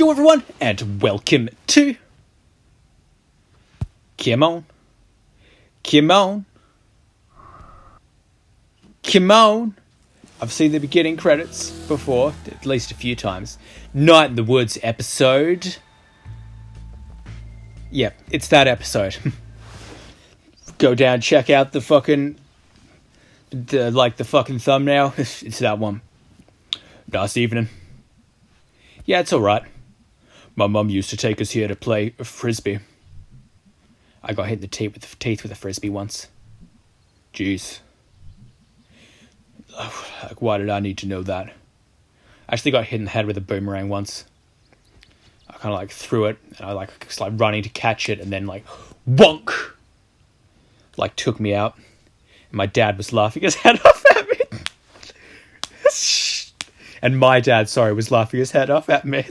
Yo everyone, and welcome to Come On. I've seen the beginning credits before, at least a few times. Night in the Woods episode. Yeah, it's that episode. Go down, check out the fucking thumbnail. It's that one. Nice evening. Yeah, it's alright. My mum used to take us here to play frisbee. I got hit in the teeth with a frisbee once. Jeez. Like, why did I need to know that? I actually got hit in the head with a boomerang once. I kind of threw it, and I was running to catch it, and then wonk! Took me out. And my dad was laughing his head off at me. And my dad, was laughing his head off at me.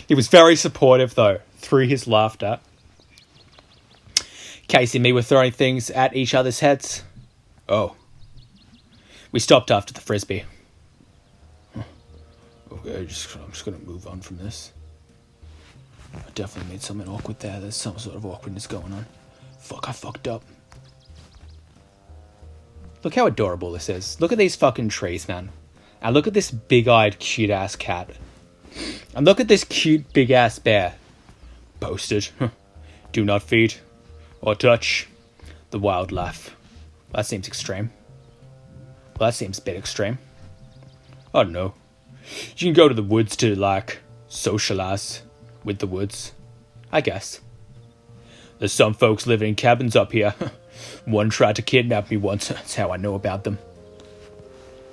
He was very supportive, though, through his laughter. Casey and me were throwing things at each other's heads. Oh. We stopped after the frisbee. Okay, I'm just going to move on from this. I definitely made something awkward there. There's some sort of awkwardness going on. Fuck, I fucked up. Look how adorable this is. Look at these fucking trees, man. And look at this big-eyed, cute-ass cat. And look at this cute, big-ass bear. Posted. Do not feed or touch the wildlife. That seems extreme. Well, that seems a bit extreme. I don't know. You can go to the woods to, socialize with the woods. I guess. There's some folks living in cabins up here. One tried to kidnap me once. That's how I know about them.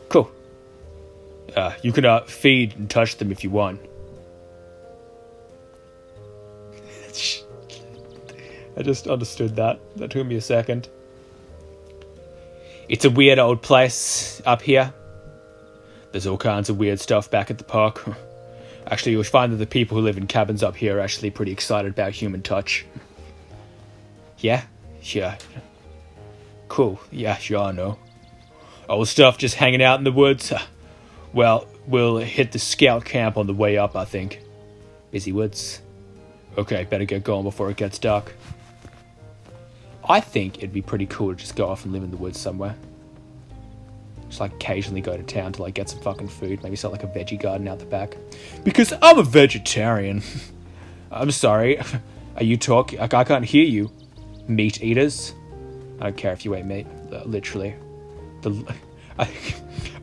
Cool. You can feed and touch them if you want. I just understood that. That took me a second. It's a weird old place up here. There's all kinds of weird stuff back at the park. Actually, you'll find that the people who live in cabins up here are actually pretty excited about human touch. Yeah? Sure. Cool. Yeah, sure, I know. Old stuff just hanging out in the woods. Well, we'll hit the scout camp on the way up, I think. Busy woods. Okay, better get going before it gets dark. I think it'd be pretty cool to just go off and live in the woods somewhere. Just occasionally go to town to get some fucking food. Maybe start a veggie garden out the back. Because I'm a vegetarian. I'm sorry. Are you talking? I can't hear you. Meat eaters. I don't care if you ate meat. Literally.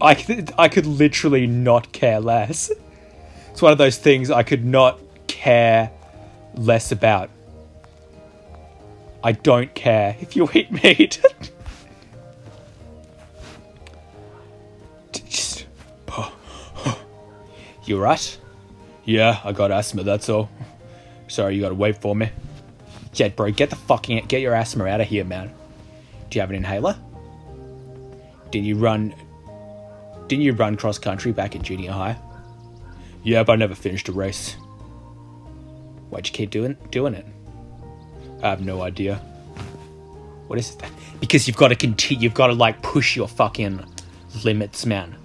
I could literally not care less. It's one of those things I could not care less about. I don't care if you eat meat. Just... You right? Yeah, I got asthma, that's all. Sorry, you gotta wait for me. Yeah, bro, get your asthma out of here, man. Do you have an inhaler? Didn't you run cross country back in junior high? Yeah, but I never finished a race. Why'd you keep doing it? I have no idea. What is it? Because you've got to continue. You've got to push your fucking limits, man.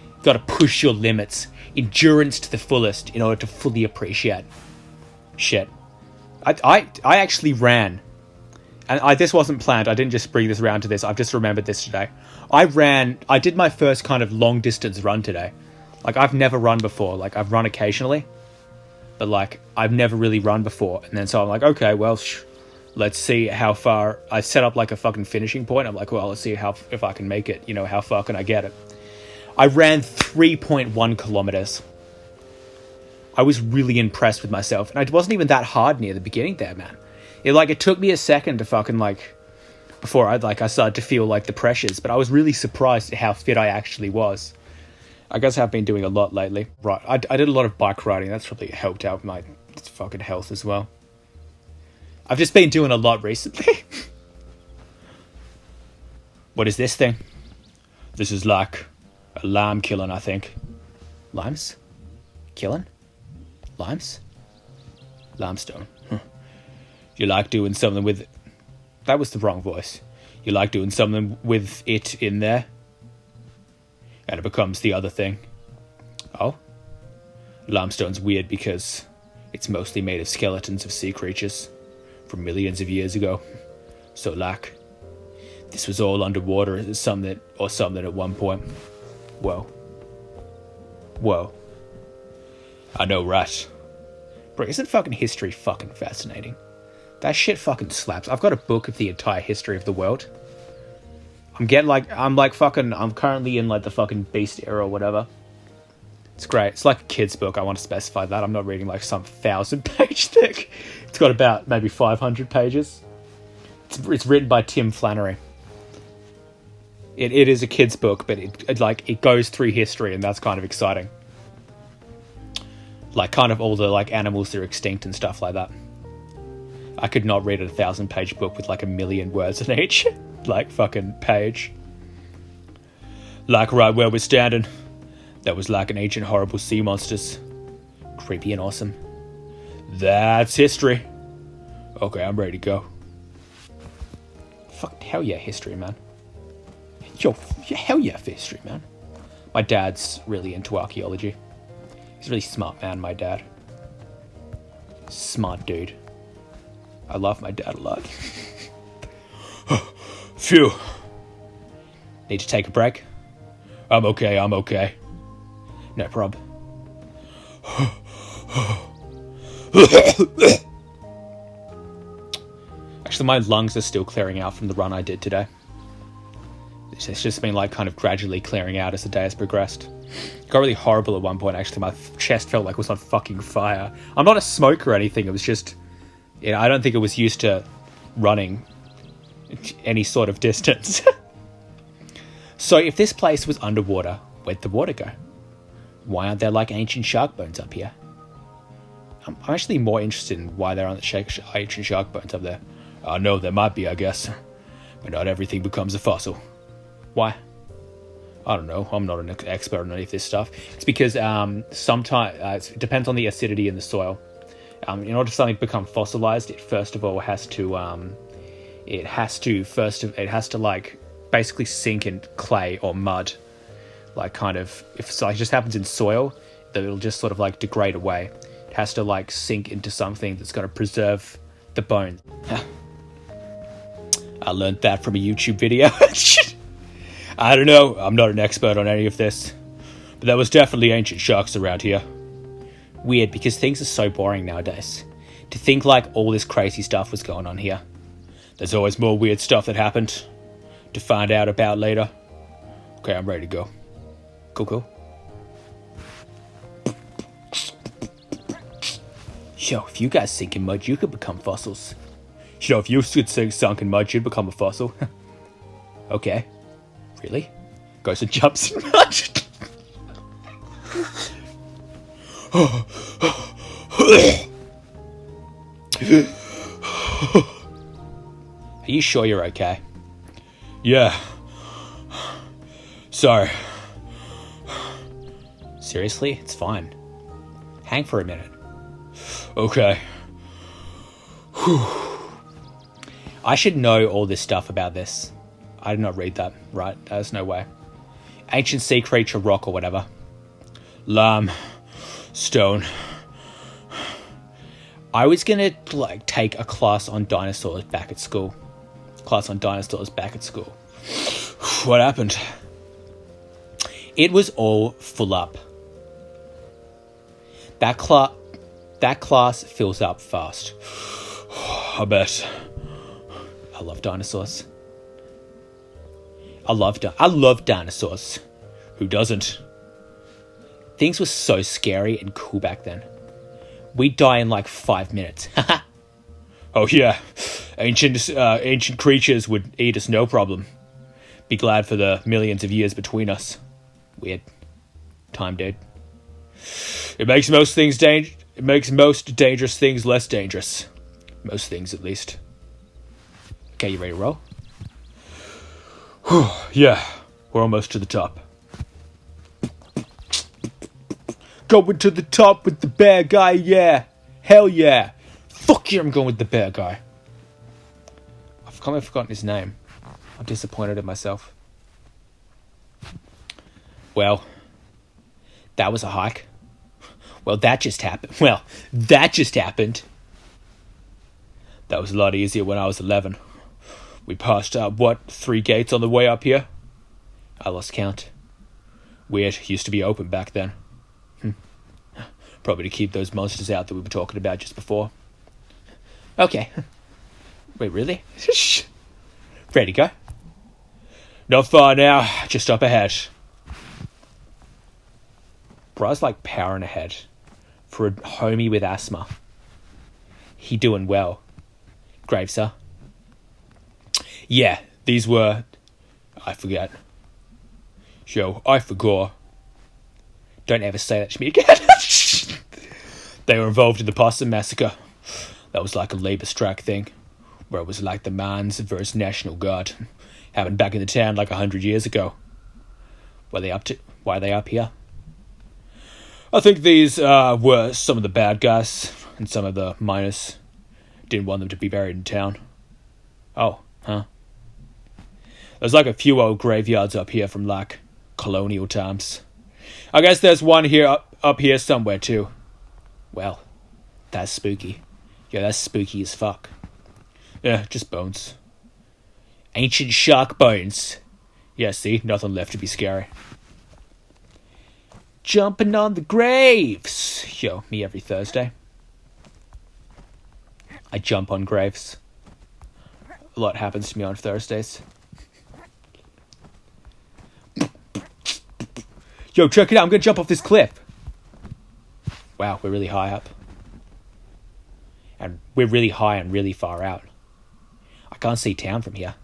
You've got to push your limits, endurance to the fullest, in order to fully appreciate shit. I actually ran, and this wasn't planned. I didn't just bring this around to this. I've just remembered this today. I did my first kind of long distance run today. I've never run before. I've run occasionally, but I've never really run before. And then so I'm okay, well, let's see how far. I set up a fucking finishing point. I'm well, let's see if I can make it. How far can I get it? I ran 3.1 kilometers. I was really impressed with myself, and it wasn't even that hard near the beginning there, man. It took me a second to fucking before I started to feel the pressures, but I was really surprised at how fit I actually was. I guess I've been doing a lot lately. Right, I did a lot of bike riding. That's probably helped out my fucking health as well. I've just been doing a lot recently. What is this thing? This is a lime killing, I think. Limes? Killing? Limes? Limestone. You like doing something with it? That was the wrong voice. You like doing something with it in there? And it becomes the other thing. Oh? Limestone's weird because it's mostly made of skeletons of sea creatures from millions of years ago. So like, this was all underwater something at one point. Whoa. I know, right? Bro, isn't fucking history fucking fascinating? That shit fucking slaps. I've got a book of the entire history of the world. I'm currently in like the fucking beast era or whatever. It's great. It's like a kid's book. I want to specify that. I'm not reading like some 1,000-page thick. It's got about maybe 500 pages. It's written by Tim Flannery. It is a kid's book, but it goes through history, and that's kind of exciting. Like kind of all the like animals that are extinct and stuff like that. I could not read a 1,000-page book with like 1,000,000 words in each like fucking page. Like right where we're standing, that was like an ancient horrible sea monsters. Creepy and awesome. That's history. Okay, I'm ready to go. Fuck, hell yeah, history, man. Yo, hell yeah for history, man. My dad's really into archaeology. He's a really smart man, my dad. Smart dude. I love my dad a lot. Phew. Need to take a break? I'm okay. No prob. Actually, my lungs are still clearing out from the run I did today. It's just been like kind of gradually clearing out as the day has progressed. It got really horrible at one point, actually. My chest felt like it was on fucking fire. I'm not a smoker or anything. It was just... I don't think it was used to running any sort of distance. So if this place was underwater, where'd the water go? Why aren't there like ancient shark bones up here? I'm actually more interested in why there aren't ancient shark bones up there. I know there might be, I guess. But not everything becomes a fossil. Why? I don't know. I'm not an expert on any of this stuff. It's because sometimes it depends on the acidity in the soil. In order for something to become fossilized, it first of all has to like basically sink in clay or mud. Like kind of, if it just happens in soil, that it'll just sort of like degrade away. It has to like sink into something that's going to preserve the bone. I learned that from a YouTube video. I don't know. I'm not an expert on any of this. But there was definitely ancient sharks around here. Weird, because things are so boring nowadays. To think like all this crazy stuff was going on here. There's always more weird stuff that happened. To find out about later. Okay, I'm ready to go. Cool. Yo, if you guys sink in mud, you could become fossils. Yo, if you sunk in mud, you'd become a fossil. Okay. Really? Goes and jumps in mud. Are you sure you're okay? Yeah. Sorry. Seriously? It's fine. Hang for a minute. Okay. I should know all this stuff about this. I did not read that, right? There's no way. Ancient sea creature rock or whatever. Lime. Stone. I was gonna like take a class on dinosaurs back at school. What happened? It was all full up. That class fills up fast. I bet. I love dinosaurs. I love dinosaurs. Who doesn't? Things were so scary and cool back then. We'd die in like 5 minutes. Oh yeah, ancient creatures would eat us no problem. Be glad for the millions of years between us. Weird time, dude. It makes most dangerous things less dangerous. Most things, at least. Okay, you ready to roll? Yeah, we're almost to the top. Going to the top with the bear guy, yeah. Hell yeah. Fuck yeah, I'm going with the bear guy. I've kind of forgotten his name. I'm disappointed in myself. Well, that was a hike. Well, that just happened. Well, that just happened. That was a lot easier when I was 11. We passed, 3 gates on the way up here? I lost count. Weird, used to be open back then. Probably to keep those monsters out that we were talking about just before. Okay. Wait, really? Ready to go? Not far now, just up ahead. Bruh's like powering ahead. For a homie with asthma. He doing well. Graves, sir? Yeah, these were... I forget. Yo, I forgot. Don't ever say that to me again. They were involved in the Possum Massacre. That was like a labour strike thing. Where it was like the Mans versus National Guard. Happened back in the town like 100 years ago. What are they up to? Why are they up here? I think these were some of the bad guys. And some of the miners didn't want them to be buried in town. Oh, huh? There's like a few old graveyards up here from like colonial times. I guess there's one here up here somewhere too. Well, that's spooky. Yeah, that's spooky as fuck. Yeah, just bones. Ancient shark bones. Yeah, see, nothing left to be scary. Jumping on the graves. Yo, me every Thursday. I jump on graves. A lot happens to me on Thursdays. Yo, check it out. I'm going to jump off this cliff. Wow, we're really high up. And we're really high and really far out. I can't see town from here.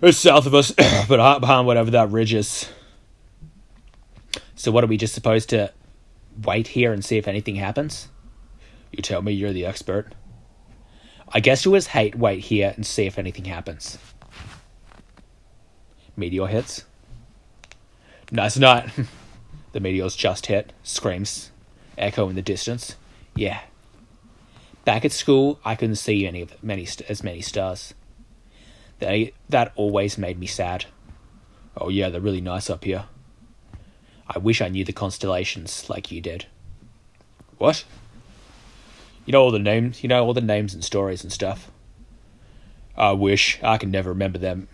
It's south of us, but up behind whatever that ridge is. So what, are we just supposed to wait here and see if anything happens? You tell me, you're the expert. I guess you just wait here and see if anything happens. Meteor hits. Nice night. The meteor's just hit. Screams. Echo in the distance. Yeah. Back at school, I couldn't see as many stars. That always made me sad. Oh yeah, they're really nice up here. I wish I knew the constellations like you did. What? You know all the names? You know all the names and stories and stuff? I wish. I can never remember them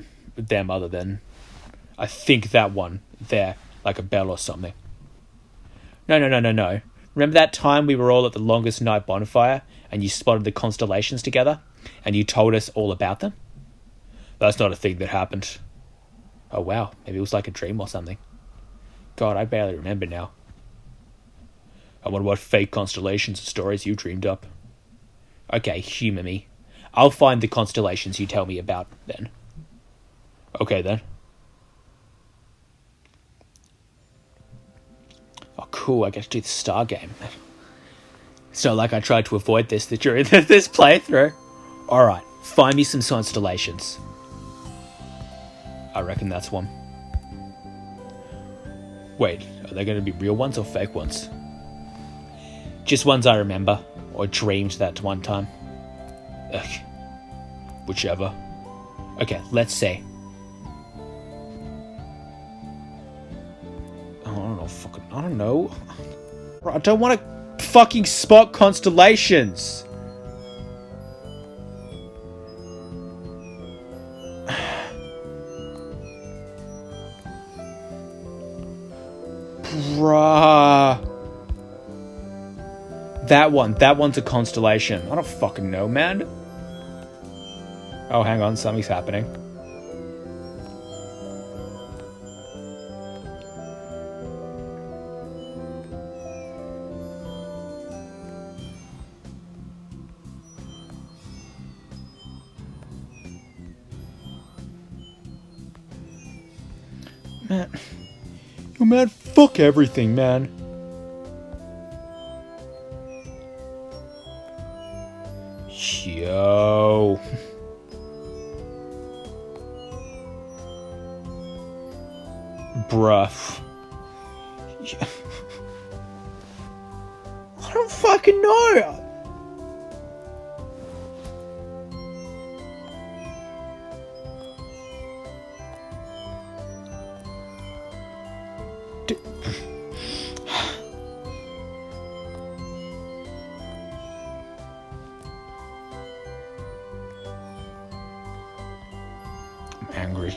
other than... I think that one there, like a bell or something. No. Remember that time we were all at the longest night bonfire and you spotted the constellations together and you told us all about them? That's not a thing that happened. Oh wow, maybe it was like a dream or something. God, I barely remember now. I wonder what fake constellations and stories you dreamed up. Okay, humour me. I'll find the constellations you tell me about then. Okay then. Oh cool, I get to do the star game. It's not like I tried to avoid this during this playthrough. Alright, find me some constellations. I reckon that's one. Wait, are they going to be real ones or fake ones? Just ones I remember, or dreamed that one time. Ugh. Whichever. Okay, let's see. I don't know. I don't want to fucking spot constellations. Bruh. That one's a constellation. I don't fucking know, man. Oh, hang on, something's happening. Man. Oh, man, fuck everything, man. Yo. Bruh. I don't fucking know. angry.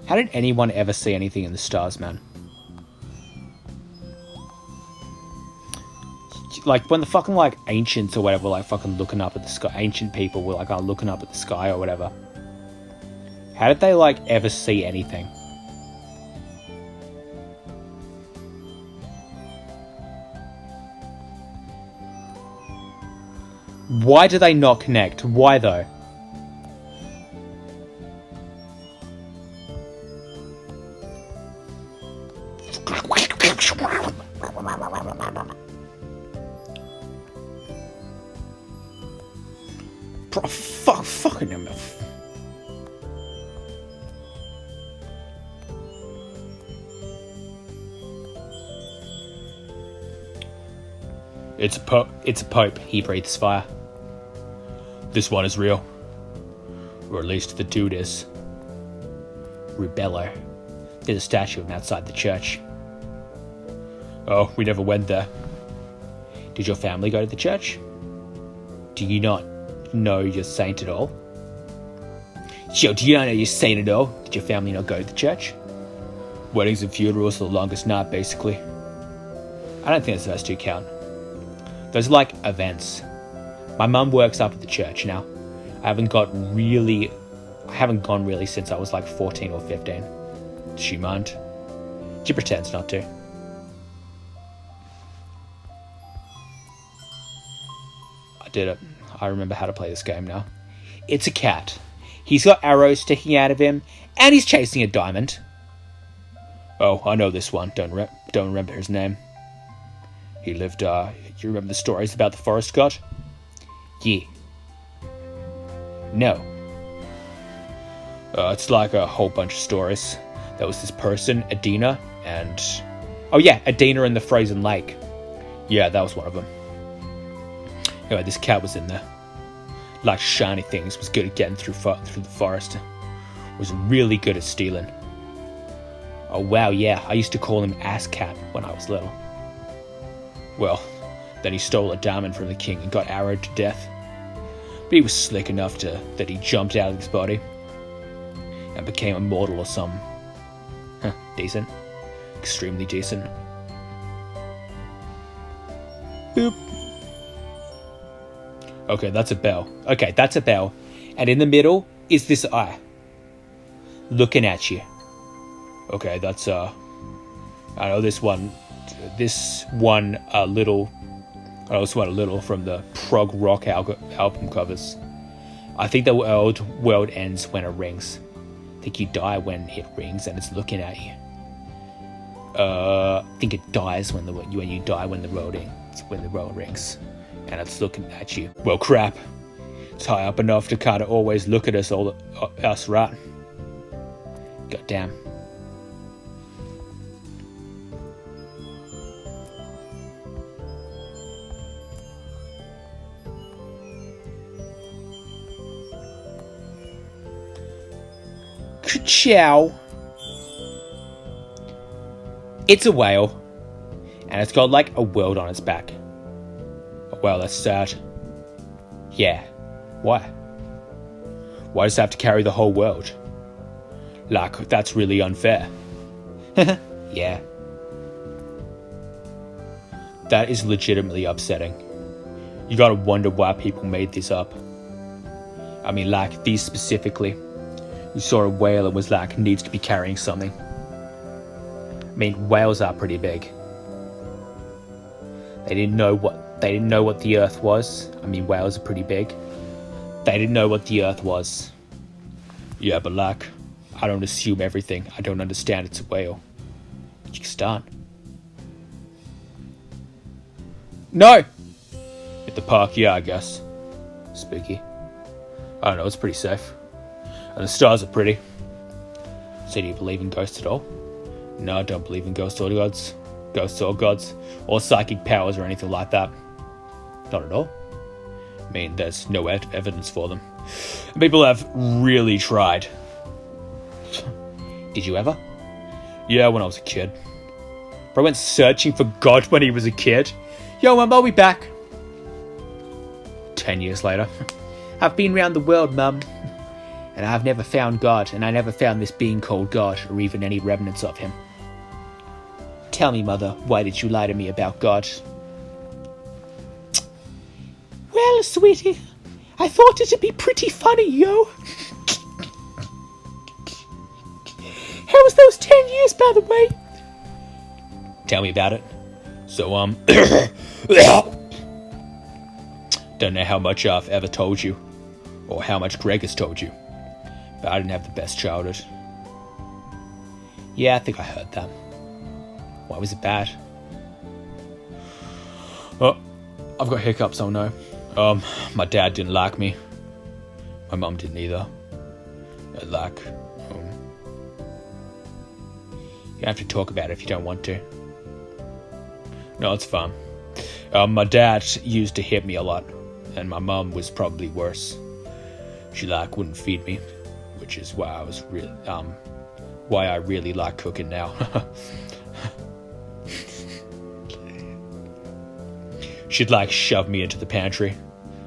How did anyone ever see anything in the stars, man? Like, when the fucking, like, ancients or whatever, like, fucking looking up at the sky, ancient people were, like, looking up at the sky or whatever. How did they, like, ever see anything? Why do they not connect? Why, though? Bro, fucking him. It's a pope. He breathes fire. This one is real. Or at least the dude is. Rubello. There's a statue of him outside the church. Oh, we never went there. Did your family go to the church? Do you not know your saint at all? Yo, do you not know your saint at all? Did your family not go to the church? Weddings and funerals are the longest night, basically. I don't think those two count. Those are like events. My mum works up at the church now. I haven't gone really since I was like 14 or 15. Does she mind? She pretends not to. I did it. I remember how to play this game now. It's a cat. He's got arrows sticking out of him, and he's chasing a diamond. Oh, I know this one. Don't remember his name. He lived, you remember the stories about the forest god? Yeah. No. It's like a whole bunch of stories. There was this person, Adina, and... Oh yeah, Adina in the frozen lake. Yeah, that was one of them. Anyway, this cat was in there. Liked shiny things, was good at getting through the forest. Was really good at stealing. Oh wow, yeah, I used to call him Ass Cat when I was little. Well, then he stole a diamond from the king and got arrowed to death. But he was slick enough that he jumped out of his body and became immortal or something. Huh, decent. Extremely decent. Boop. Okay, that's a bell. And in the middle is this eye. Looking at you. Okay, that's, I know this one a little from the prog rock album covers. I think the world ends when it rings. I think you die when it rings and it's looking at you. I think it dies when you die when the world rings and it's looking at you. Well, crap. It's high up enough to kind of always look at us, right? Goddamn. Ciao. It's a whale, and it's got like a world on its back. Oh, well, that's sad. Yeah. Why? Why does it have to carry the whole world? Like, that's really unfair. Yeah. That is legitimately upsetting. You gotta wonder why people made this up. I mean, like, these specifically. You saw a whale and was like, needs to be carrying something. I mean, whales are pretty big. They didn't know what the Earth was. I mean, whales are pretty big. They didn't know what the Earth was. Yeah, but like, I don't assume everything. I don't understand it's a whale. You can start. No! At the park, yeah, I guess. Spooky. I don't know, it's pretty safe. And the stars are pretty. So do you believe in ghosts at all? No, I don't believe in ghosts or gods. Or psychic powers or anything like that. Not at all. I mean, there's no evidence for them. People have really tried. Did you ever? Yeah, when I was a kid. Bro went searching for God when he was a kid. Yo, Mum, I'll be back. 10 years later. I've been round the world, Mum, and I've never found God, and I never found this being called God, or even any remnants of him. Tell me, Mother, why did you lie to me about God? Well, sweetie, I thought it'd be pretty funny, yo. How was those 10 years, by the way? Tell me about it. So, don't know how much I've ever told you, or how much Greg has told you, but I didn't have the best childhood. Yeah, I think I heard that. Why was it bad? Oh, I've got hiccups, oh no. My dad didn't like me. My mum didn't either. You have to talk about it if you don't want to. No, it's fine. My dad used to hit me a lot, and my mum was probably worse. She wouldn't feed me, which is why I really like cooking now. She'd shove me into the pantry,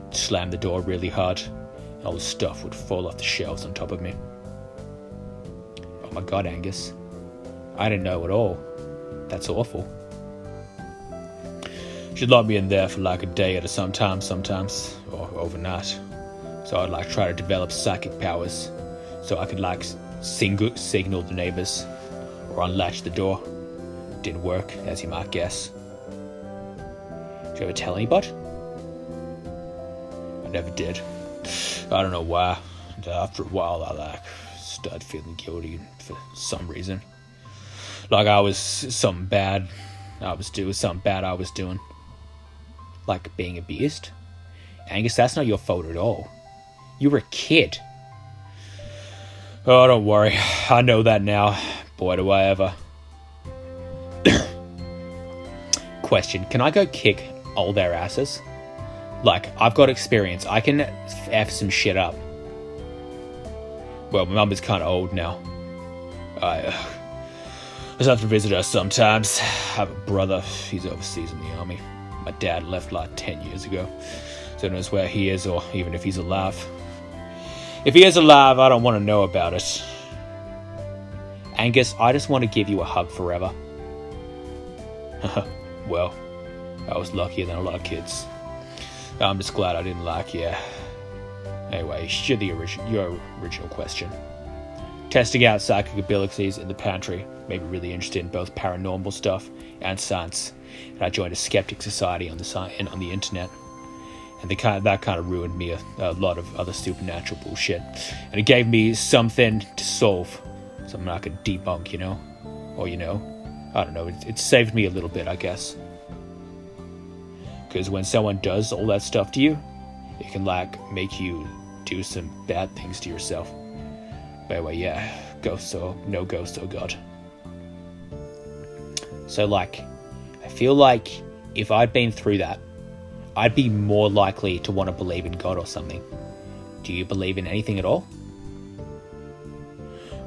slam the door really hard, and all the stuff would fall off the shelves on top of me. Oh my God, Angus. I didn't know at all. That's awful. She'd lock me in there for a day at a sometimes, or overnight. So I'd try to develop psychic powers, so I could signal the neighbors, or unlatch the door. Didn't work, as you might guess. Did you ever tell anybody? I never did. I don't know why. And after a while, I started feeling guilty for some reason. I was something bad I was doing. Like being abused. Angus, that's not your fault at all. You were a kid. Oh, don't worry. I know that now. Boy, do I ever. Question, can I go kick all their asses? I've got experience. I can F some shit up. Well, my mum is kind of old now. I just have to visit her sometimes. I have a brother. He's overseas in the army. My dad left 10 years ago. So who knows where he is, or even if he's alive. If he is alive, I don't want to know about it. Angus, I just want to give you a hug forever. Well, I was luckier than a lot of kids. I'm just glad I didn't like you. Anyway, your original question. Testing out psychic abilities in the pantry made me really interested in both paranormal stuff and science. And I joined a skeptic society on the internet. And that kind of ruined me a lot of other supernatural bullshit. And it gave me something to solve. Something I could debunk, Or, I don't know. It saved me a little bit, I guess. Because when someone does all that stuff to you, it can, make you do some bad things to yourself. But anyway, yeah. No ghost or God. So, I feel like if I'd been through that, I'd be more likely to want to believe in God or something. Do you believe in anything at all?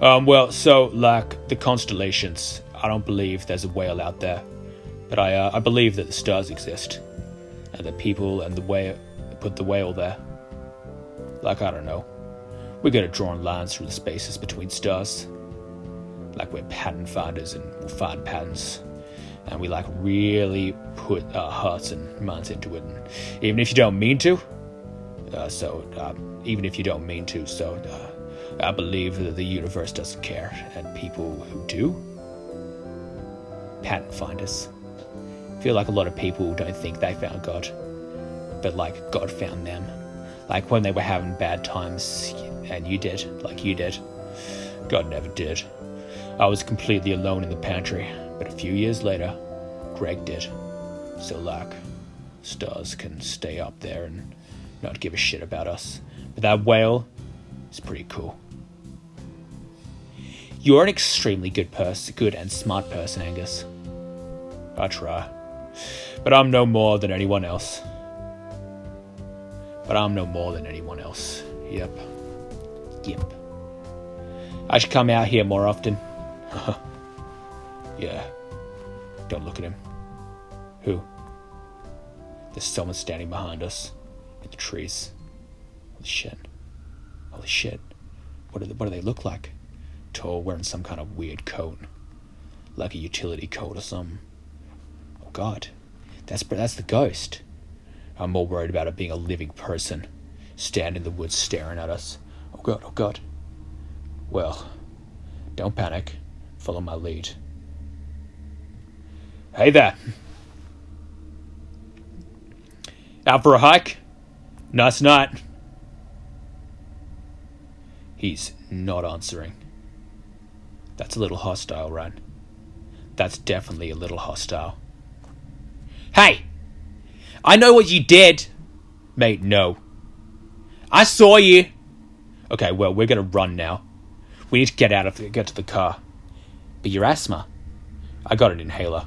The constellations. I don't believe there's a whale out there. But I believe that the stars exist. And the people and the whale put the whale there. I don't know. We're good at drawing lines through the spaces between stars. We're pattern finders and we'll find patterns. And we really put our hearts and minds into it. And even if you don't mean to. I believe that the universe doesn't care. And people who do, pattern finders. I feel like a lot of people don't think they found God. But God found them. When they were having bad times, and you did. You did. God never did. I was completely alone in the pantry. But a few years later, Greg did. So, stars can stay up there and not give a shit about us. But that whale is pretty cool. You're an extremely good and smart person, Angus. I try. But I'm no more than anyone else. Yep. I should come out here more often. Yeah. Don't look at him. Who? There's someone standing behind us in the trees. Holy shit. What do they look like? Tall, wearing some kind of weird coat. Like a utility coat or something. Oh god. That's the ghost. I'm more worried about it being a living person. Standing in the woods staring at us. Oh god. Well, don't panic. Follow my lead. Hey there. Out for a hike? Nice night. He's not answering. That's a little hostile, right? That's definitely a little hostile. Hey! I know what you did! Mate, no. I saw you! Okay, well, we're gonna run now. We need to get to the car. But your asthma. I got an inhaler.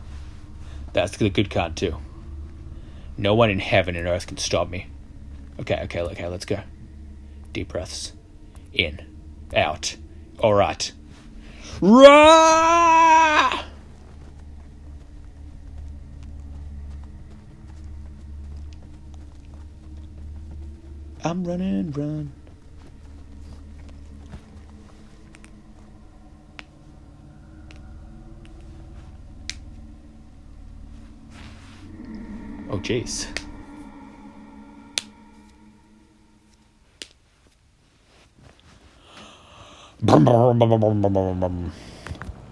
That's the good kind, too. No one in heaven and earth can stop me. Okay, let's go. Deep breaths. In. Out. Alright. Rah! I'm run. Oh, jeez.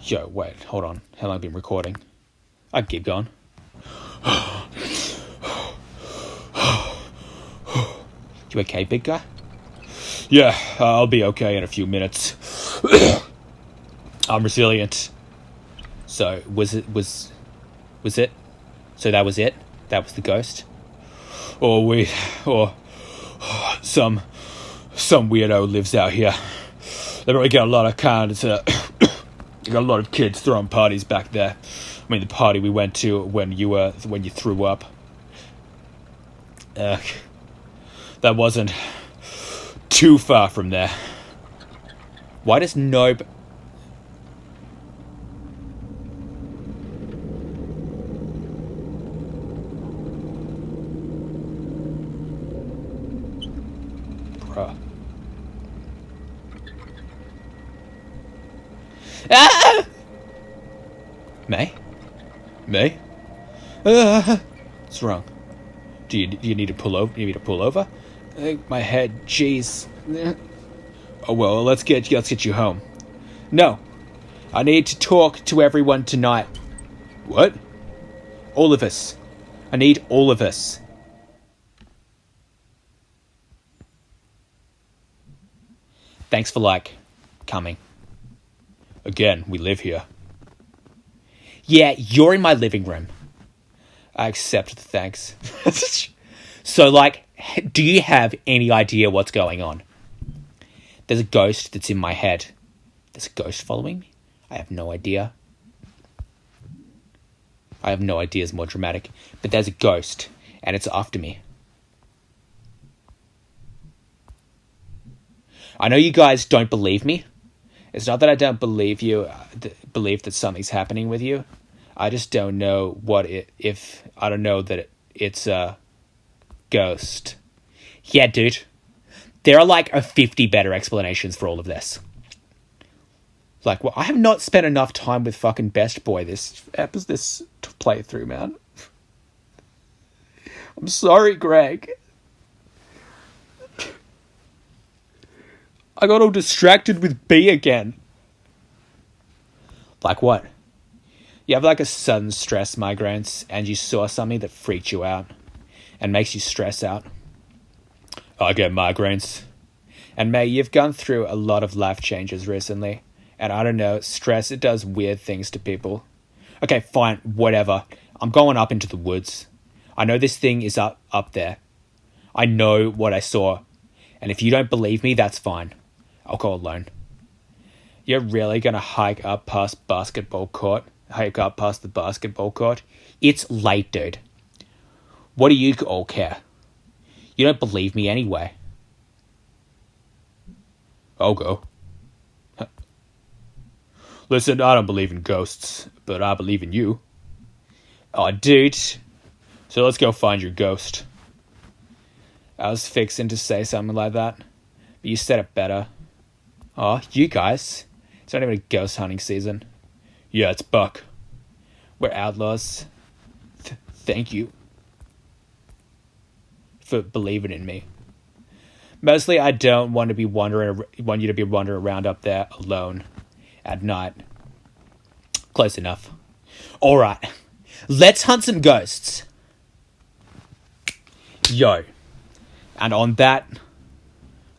Yo, wait, hold on. How long have I been recording? I can keep going. You okay, big guy? Yeah, I'll be okay in a few minutes. I'm resilient. So, was it? So that was it? That was the ghost? Or some weirdo lives out here. They probably got a lot of they got a lot of kids throwing parties back there. I mean, the party we went to when you threw up. That wasn't too far from there. Why does Nope... Bruh. Ah! May? What's wrong? Do you need to pull over? You need me to pull over? My head, jeez. Oh well, let's get you home. No, I need to talk to everyone tonight. What? All of us. I need all of us. Thanks for coming. Again, we live here. Yeah, you're in my living room. I accept the thanks. So, do you have any idea what's going on? There's a ghost that's in my head. There's a ghost following me? I have no idea. I have no idea is more dramatic. But there's a ghost, and it's after me. I know you guys don't believe me. It's not that I don't believe you, believe that something's happening with you. I just don't know I don't know that it's a ghost. Yeah, dude. There are 50 better explanations for all of this. Well, I have not spent enough time with fucking Best Boy this playthrough, man. I'm sorry, Greg. I got all distracted with B again. Like what? You have a sudden stress migraines and you saw something that freaked you out and makes you stress out. I get migraines. And May, you've gone through a lot of life changes recently. And I don't know, stress, it does weird things to people. Okay, fine, whatever. I'm going up into the woods. I know this thing is up there. I know what I saw. And if you don't believe me, that's fine. I'll go alone. You're really going to hike up past the basketball court? It's late, dude. What do you all care? You don't believe me anyway. I'll go. Listen, I don't believe in ghosts, but I believe in you. Oh, dude. So let's go find your ghost. I was fixing to say something like that, but you said it better. Oh, you guys. It's not even a ghost hunting season. Yeah, it's Buck. We're outlaws. Thank you for believing in me. Mostly, I don't want you to be wandering around up there alone at night. Close enough. All right, let's hunt some ghosts. Yo, and on that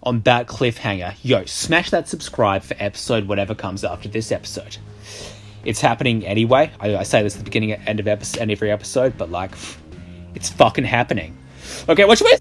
cliffhanger, yo, smash that subscribe for episode whatever comes after this episode. It's happening anyway. I say this at the beginning and end of every episode, but like, it's fucking happening. Okay, what should we?